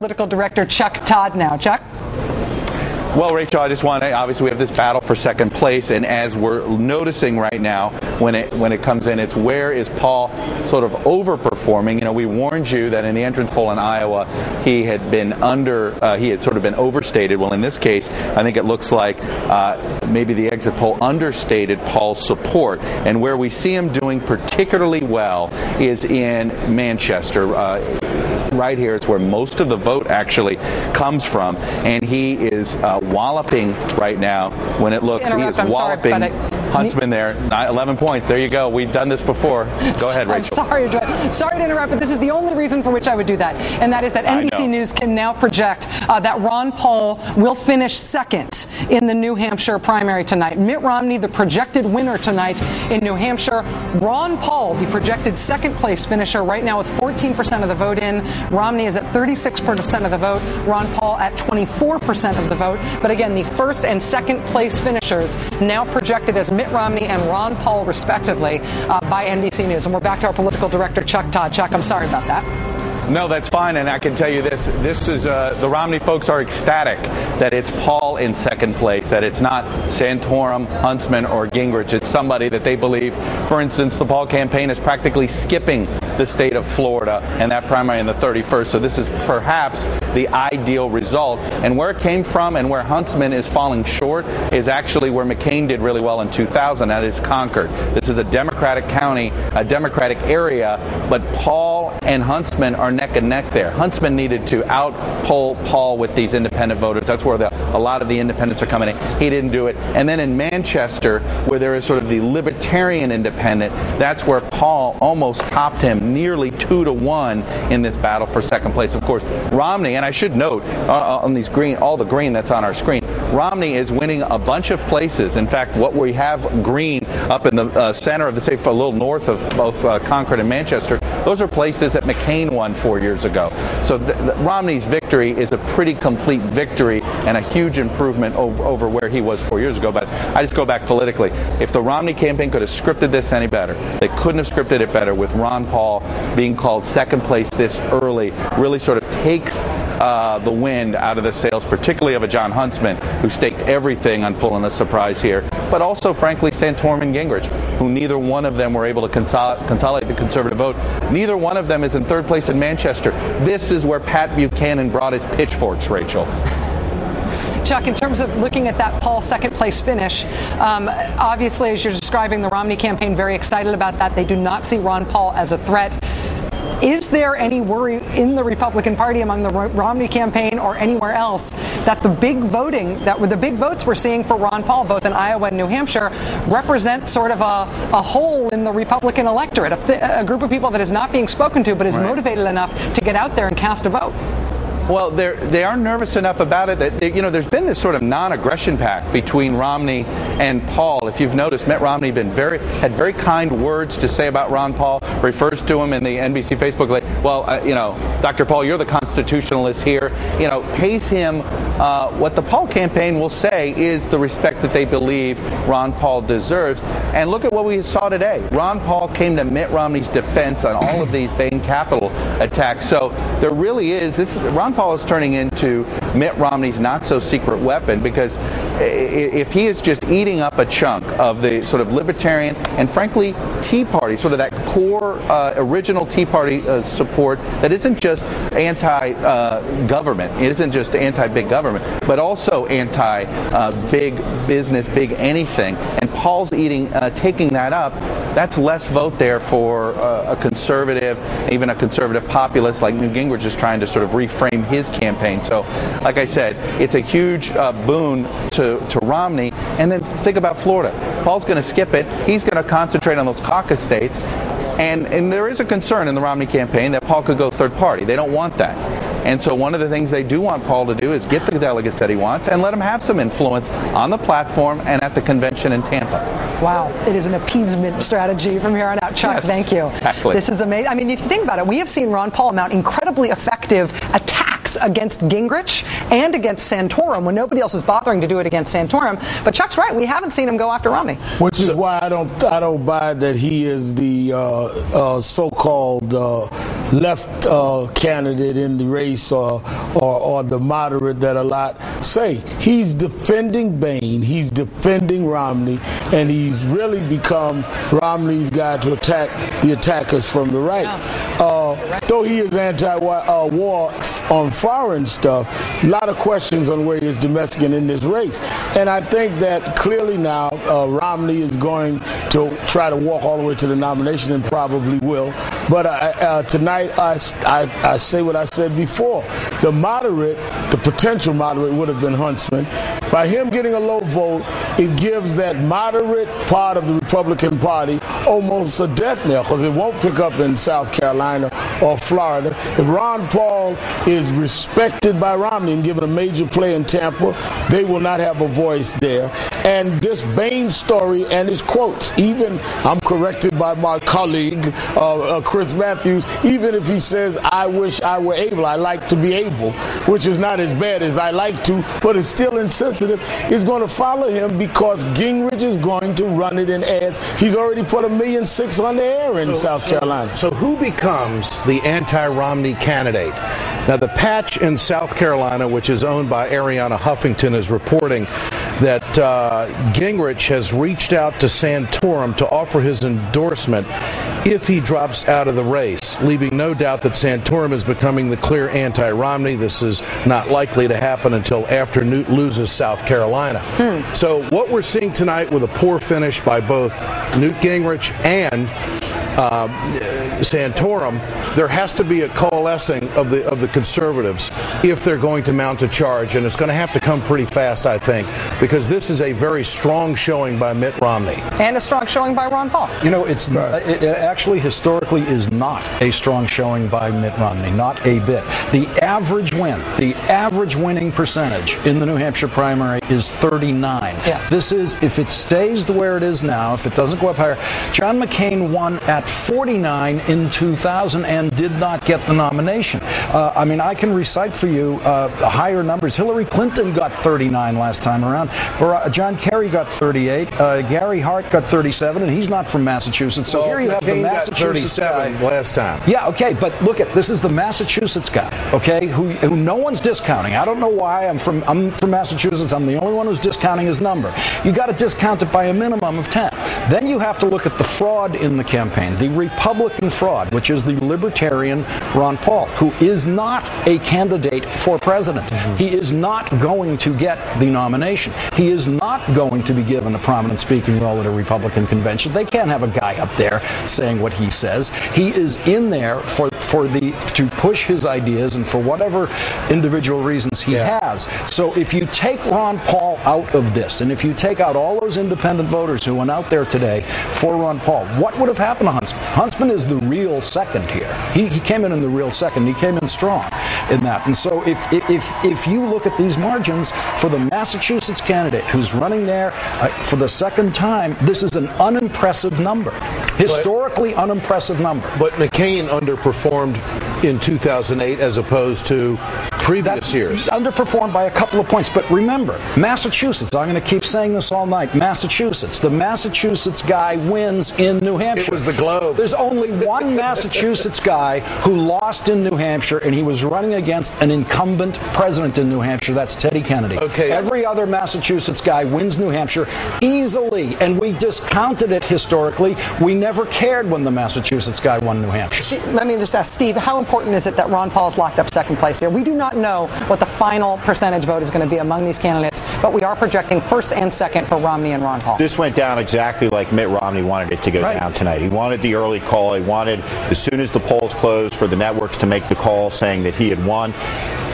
political director Chuck Todd now. Chuck? Well, Rachel, I just want to, obviously we have this battle for second place, and as we're noticing right now, when it comes in, it's where is Paul sort of overperforming. You know, we warned you that in the entrance poll in Iowa, he had sort of been overstated. Well, in this case, I think it looks like maybe the exit poll understated Paul's support, and where we see him doing particularly well is in Manchester. Right here, it's where most of the vote actually comes from, and he is walloping right now. When it looks, he is walloping Huntsman there. 11 points. There you go. We've done this before. Go ahead, Rachel. I'm sorry to interrupt, but this is the only reason for which I would do that, and that is that NBC News can now project that Ron Paul will finish second in the New Hampshire primary tonight. Mitt Romney, the projected winner tonight in New Hampshire. Ron Paul, the projected second place finisher right now with 14% of the vote in. Romney is at 36% of the vote. Ron Paul at 24% of the vote. But again, the first and second place finishers now projected as Mitt Romney and Ron Paul, respectively, by NBC News. And we're back to our political director, Chuck Todd. Chuck, I'm sorry about that. No, that's fine, and I can tell you this is the Romney folks are ecstatic that it's Paul in second place, that it's not Santorum, Huntsman, or Gingrich. It's somebody that they believe, for instance, the Paul campaign is practically skipping the state of Florida and that primary in the 31st, so this is perhaps the ideal result. And where it came from and where Huntsman is falling short is actually where McCain did really well in 2000, that is Concord. This is a Democratic county, a Democratic area, but Paul and Huntsman are neck and neck there. Huntsman needed to out-poll Paul with these independent voters. That's where a lot of the independents are coming in. He didn't do it. And then in Manchester, where there is sort of the libertarian independent, that's where Paul almost topped him nearly 2-1 in this battle for second place. Of course, Romney, and I should note on these all the green that's on our screen, Romney is winning a bunch of places. In fact, what we have green up in the center of the state, a little north of both Concord and Manchester, those are places that McCain won 4 years ago. So Romney's victory is a pretty complete victory and a huge improvement over where he was 4 years ago. But I just go back politically. If the Romney campaign could have scripted this any better, they couldn't have scripted it better with Ron Paul being called second place this early. Really sort of takes the wind out of the sails, particularly of a John Huntsman, who staked everything on pulling a surprise here, but also, frankly, Santorum and Gingrich, who neither one of them were able to consolidate the conservative vote. Neither one of them is in third place in Manchester. This is where Pat Buchanan brought his pitchforks, Rachel. Chuck, in terms of looking at that Paul second place finish, obviously, as you're describing, the Romney campaign very excited about that. They do not see Ron Paul as a threat. Is there any worry in the Republican Party among the Romney campaign or anywhere else that the big votes we're seeing for Ron Paul, both in Iowa and New Hampshire, represent sort of a hole in the Republican electorate, a group of people that is not being spoken to but is motivated enough to get out there and cast a vote? Well, they are nervous enough about it that, there's been this sort of non-aggression pact between Romney and Paul. If you've noticed, Mitt Romney had very kind words to say about Ron Paul, refers to him in the NBC Facebook. Dr. Paul, you're the constitutionalist here. Pays him what the Paul campaign will say is the respect that they believe Ron Paul deserves. And look at what we saw today. Ron Paul came to Mitt Romney's defense on all of these Bain Capital attacks. So there really is Ron Paul is turning into Mitt Romney's not-so-secret weapon, because if he is just eating up a chunk of the sort of libertarian and, frankly, Tea Party, sort of that core original Tea Party support that isn't just anti-government, it isn't just anti-big government, but also anti-big business, big anything, and Paul's taking that up, that's less vote there for a conservative, even a conservative populist like Newt Gingrich is trying to sort of reframe his campaign. So, like I said, it's a huge boon to Romney. And then think about Florida. Paul's going to skip it. He's going to concentrate on those caucus states. And there is a concern in the Romney campaign that Paul could go third party. They don't want that. And so one of the things they do want Paul to do is get the delegates that he wants and let him have some influence on the platform and at the convention in Tampa. Wow. It is an appeasement strategy from here on out. Chuck, yes, thank you. Exactly. This is amazing. I mean, if you think about it, we have seen Ron Paul mount incredibly effective attacks against Gingrich and against Santorum when nobody else is bothering to do it against Santorum. But Chuck's right. We haven't seen him go after Romney. Which is why I don't buy that he is the so-called left candidate in the race or the moderate that a lot say. He's defending Bain, he's defending Romney, and he's really become Romney's guy to attack the attackers from the right. Though he is anti-war on foreign stuff, a lot of questions on where he is domestic and in this race. And I think that clearly now Romney is going to try to walk all the way to the nomination and probably will. But tonight I say what I said before. The moderate, the potential moderate would have been Huntsman. By him getting a low vote, it gives that moderate part of the Republican Party almost a death knell because it won't pick up in South Carolina or Florida. If Ron Paul is respected by Romney and given a major play in Tampa, they will not have a voice there. And this Bain story and his quotes, even I'm corrected by my colleague, Chris Matthews, even if he says, I wish I were able, I like to be able, which is not as bad as I like to, but it's still insensitive, is going to follow him because Gingrich is going to run it in ads. He's already put 1.6 million on the air in South Carolina. So who becomes the anti-Romney candidate? Now, the Patch in South Carolina, which is owned by Ariana Huffington, is reporting that Gingrich has reached out to Santorum to offer his endorsement if he drops out of the race, leaving no doubt that Santorum is becoming the clear anti-Romney. This is not likely to happen until after Newt loses South Carolina. So what we're seeing tonight with a poor finish by both Newt Gingrich and Santorum, there has to be a coalescing of the conservatives if they're going to mount a charge, and it's going to have to come pretty fast, I think, because this is a very strong showing by Mitt Romney and a strong showing by Ron Paul. You know, it actually historically is not a strong showing by Mitt Romney, not a bit. The average winning percentage in the New Hampshire primary is 39. Yes. This is, if it stays the where it is now, if it doesn't go up higher. John McCain won at 49 in 2000 and did not get the nomination. I mean, I can recite for you higher numbers. Hillary Clinton got 39 last time around. John Kerry got 38. Gary Hart got 37, and he's not from Massachusetts. So here you have the Massachusetts guy last time. Yeah, okay, but look at this is the Massachusetts guy, okay, who no one's discounting. I don't know why. I'm from Massachusetts. I'm the only one who's discounting his number. You got to discount it by a minimum of 10. Then you have to look at the fraud in the campaign, the Republican fraud, which is the libertarian Ron Paul, who is not a candidate for president. He is not going to get the nomination. He is not going to be given a prominent speaking role at a Republican convention. They can't have a guy up there saying what he says. He is in there to push his ideas and for whatever individual reasons he has. So if you take Ron Paul out of this, and if you take out all those independent voters who went out there today for Ron Paul, what would have happened to Huntsman? Huntsman is the real second here. He came in the real second. He came in strong in that. And so if you look at these margins for the Massachusetts candidate who's running there for the second time, this is an unimpressive number. Historically unimpressive number. But McCain underperformed in 2008 as opposed to previous years. Underperformed by a couple of points. But remember, Massachusetts, I'm going to keep saying this all night, Massachusetts, the Massachusetts guy wins in New Hampshire. It was the Globe. There's only one Massachusetts guy who lost in New Hampshire, and he was running against an incumbent president in New Hampshire. That's Teddy Kennedy. Okay. Every other Massachusetts guy wins New Hampshire easily, and we discounted it historically. We never cared when the Massachusetts guy won New Hampshire. Let me just ask Steve, how important is it that Ron Paul's locked up second place here? We do not know what the final percentage vote is going to be among these candidates, but we are projecting first and second for Romney and Ron Paul. This went down exactly like Mitt Romney wanted it to go down tonight. He wanted the early call. He wanted, as soon as the polls closed, for the networks to make the call saying that he had won.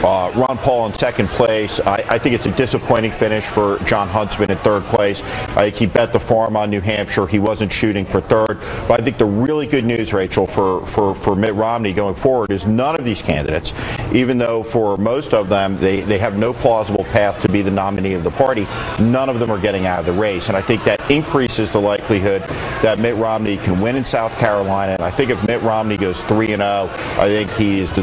Ron Paul in second place. I think it's a disappointing finish for John Huntsman in third place. I think he bet the farm on New Hampshire. He wasn't shooting for third. But I think the really good news, Rachel, for Mitt Romney going forward is none of these candidates, even though for most of them they have no plausible path to be the nominee of the party, none of them are getting out of the race. And I think that increases the likelihood that Mitt Romney can win in South Carolina. And I think if Mitt Romney goes 3-0, I think he is the